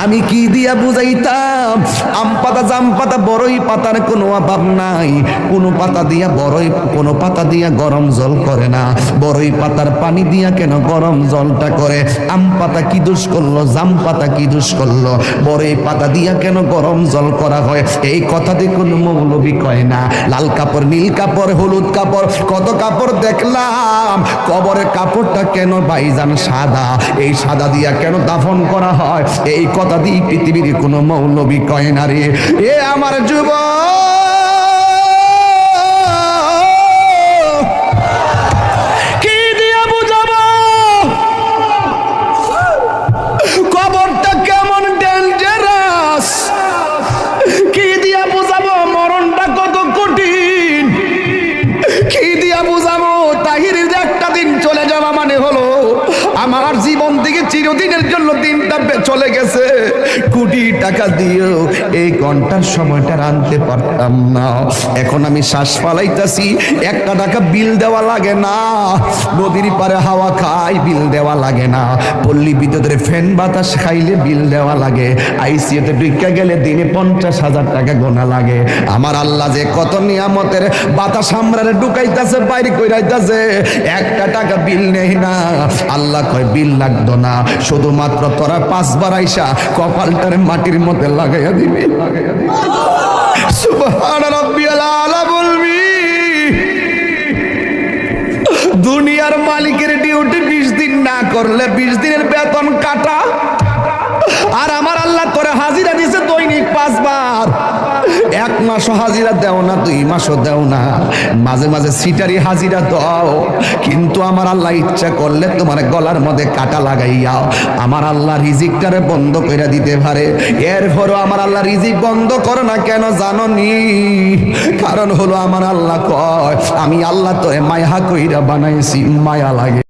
আমি কি দিয়া বুঝাইতাম? আম পাতা, জাম পাতা, বড়ই পাতার কোনো অভাব নাই। কোনো পাতা দিয়া বড়ই, কোনো পাতা দিয়া গরম জল করে না। বড়ই পাতার পানি দিয়া কেন গরম জলটা করে? আম পাতা কি দোষ করলো? জাম পাতা কি দোষ করলো? বড়ই পাতা দিয়া কেন গরম জল করা হয়? এই কথা দিয়ে কোনো মৌলবি কয় না। লাল কাপড়, নীল কাপড়, হলুদ কাপড়, কত কাপড় দেখলাম। কবরের কাপড়টা কেন ভাইজান সাদা? এই সাদা দিয়া কেন দাফন করা হয়? এই কথা দিয়ে পৃথিবীর কোনো মৌলবি কয় না রে। এ আমার যুবক, কি দিয়া বুঝাবো কবরটা কেমন ডেঞ্জারাস? কি দিয়া বুঝাবো মরণটা কত কঠিন? কি দিয়া বুঝাবো তাহিরের যে একটা দিন চলে যাওয়া মানে হলো আমার জীবন থেকে চিরদিনের জন্য দিনটা চলে গেছে। কোটি টাকা দিয়েও এই ঘন্টার সময়টা আনতে পারতাম না। এখন আমি শ্বাস ফালাইতাছি, 1 টাকা বিল দেওয়া লাগে না। নদীর পারে হাওয়া খাই, বিল দেওয়া লাগে না। পল্লী বিদ্যুতের ফ্যান বাতাস খাইলে বিল দেওয়া লাগে। আইসিইউতে ঢুকে গেলে দিনে 50,000 টাকা গোনা লাগে। আমার আল্লাহ যে কত নিয়ামতের বাতাস আমরারে ঢুকাইতাছে, বাইরে কইরাইতাছে, 1 টাকা বিল নেই না। আল্লাহ কয় বিল লাগতো না, শুধুমাত্র তোরা 5 বার আইসা কপালটারে মাটির মধ্যে লাগাইয়া দিবি। সুবহান রাব্বিয়াল আলা বলবি। দুনিয়ার মালিকের ডিউটি 20 দিন না করলে 20 দিনের বেতন কাটা। আর আমার আল্লাহ তোরে হাজিরা দিছে দৈনিক 5 বার। 1 মাসও হাজিরা দেও না, 2 মাসও দেও না, মাঝে মাঝে সিটারি হাজিরা দাও। কিন্তু আমার আল্লাহ ইচ্ছা করলে তোমার গলার মধ্যে কাটা লাগাইয়া আমার আল্লাহ রিজিকটারে বন্ধ করে দিতে পারে। এরপরও আমার আল্লাহ রিজিক বন্ধ করে না কেন জানো নি? কারণ হলো আমার আল্লাহ কয় আমি আল্লাহ তোরে মায়া কইরা বানাইছি, মায়া লাগে।